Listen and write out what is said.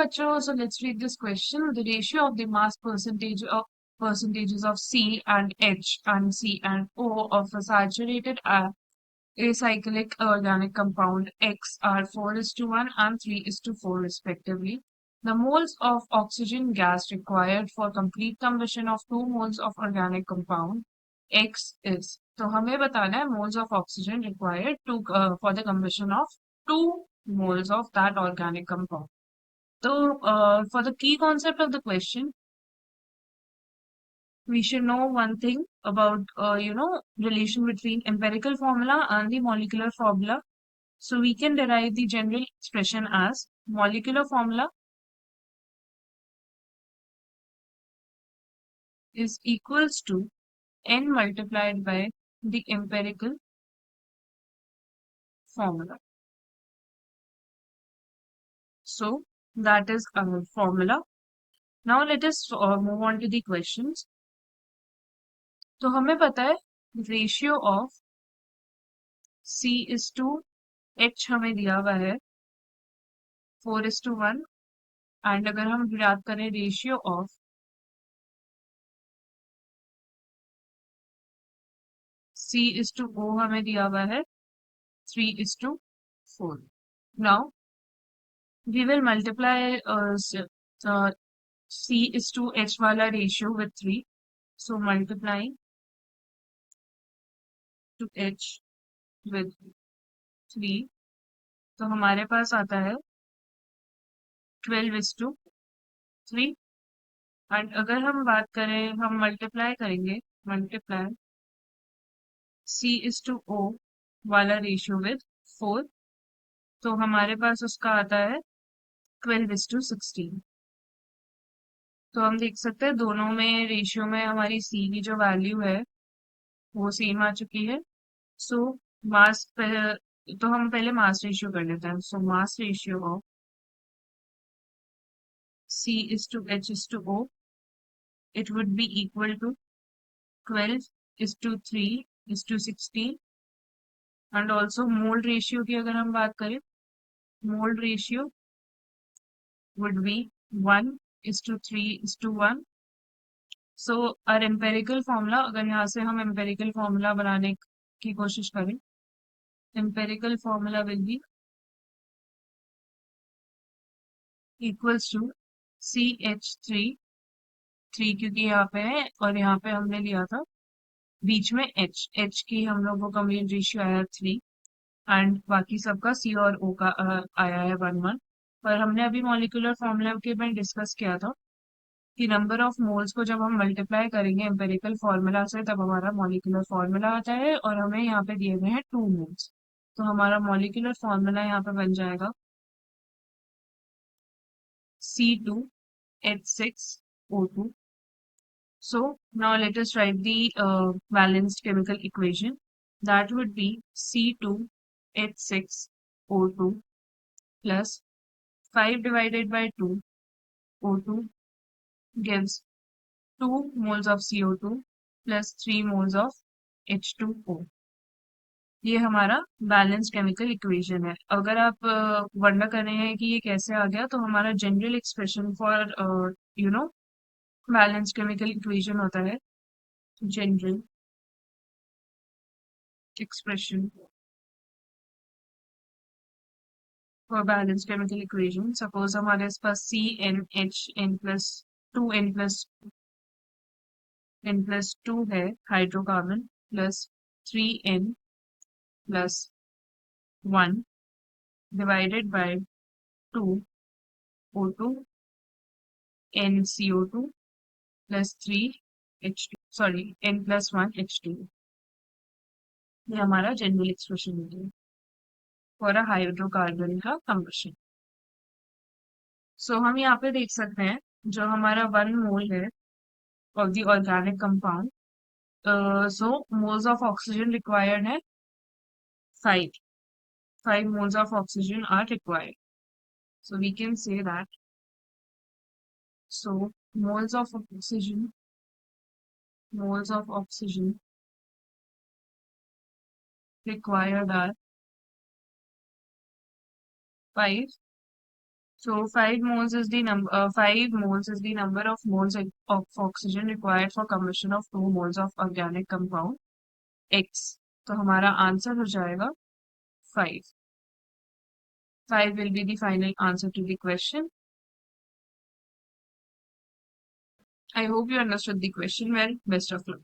बच्चों, so let's read this question. The ratio of the mass percentages of C and H and C and O of a saturated acyclic organic compound X are 4:1 and 3:4 respectively. The moles of oxygen gas required for complete combustion of 2 moles of organic compound X is. तो हमें बताना है moles of oxygen required to for the combustion of 2 moles of that organic compound. So, for the key concept of the question, we should know one thing about, relation between empirical formula and the molecular formula. So, we can derive the general expression as molecular formula is equals to n multiplied by the empirical formula. So, that is our formula. Now, let us move on to the questions. तो हमें पता है ratio of C is to H हमें दिया हुआ है 4:1 and अगर हम याद करें ratio of C is to O हमें दिया हुआ है 3:4. Now we will multiply C is to H वाला ratio with 3. So multiplying to H with 3 तो हमारे पास आता है 12:3 एंड अगर हम बात करें हम मल्टीप्लाई करेंगे multiply C is to O वाला रेशियो विथ 4 तो हमारे पास उसका आता है 12:16. तो हम देख सकते हैं दोनों में रेशियो में हमारी C की जो वैल्यू है वो सेम आ चुकी है. सो मास तो हम पहले मास रेशियो कर लेते हैं. So mass ratio of C is to H is to O it would be equal to 12:3:16 and also mole ratio की अगर हम बात करें mole ratio would be 1:3:1. So our empirical formula अगर यहाँ से हम एम्पेरिकल फॉर्मूला बनाने की कोशिश करें empirical formula will be equals to CH3 क्योंकि यहाँ पे है और यहाँ पे हमने लिया था बीच में H की हम लोगों का मेन रेशियो आया 3 एंड बाकी सबका C और O का आया है 1:1. पर हमने अभी मॉलिक्यूलर फॉर्मूला के में डिस्कस किया था कि नंबर ऑफ मोल्स को जब हम मल्टीप्लाई करेंगे एम्पेरिकल फॉर्मूला से तब हमारा मॉलिक्यूलर फॉर्मूला आता है और हमें यहाँ पे दिए गए हैं 2 मोल्स. तो हमारा मॉलिक्यूलर फॉर्मूला यहाँ पे बन जाएगा C2H6O2. So now let us write the balanced chemical equation. That would be C2H6O2 plus 5 divided by 2 O2 gives 2 moles of CO2 plus 3 moles of H2O. ये हमारा बैलेंस केमिकल इक्वेशन है. अगर आप wonder कर रहे हैं कि ये कैसे आ गया तो हमारा general expression for balance chemical equation होता है general expression for balance chemical equation. Suppose हमारे पास CnHn+2 है hydrocarbon plus 3n+1 divided by 2 O2 NCO2 plus 3 H2 n+1 H2. ये हमारा जनरल एक्सप्रेशन है फॉर अ हाइड्रोकार्बन का कंबशन. सो हम यहाँ पे देख सकते हैं जो हमारा 1 मोल है of the organic compound. So moles of oxygen required है 5 moles of oxygen are required. So we can say that so moles of oxygen required are 5 So 5 moles is the number 5 moles is the number of moles of oxygen required for combustion of 2 moles of organic compound X. तो हमारा answer हो जाएगा 5. 5 will be the final answer to the question. I hope you understood the question well. Best of luck.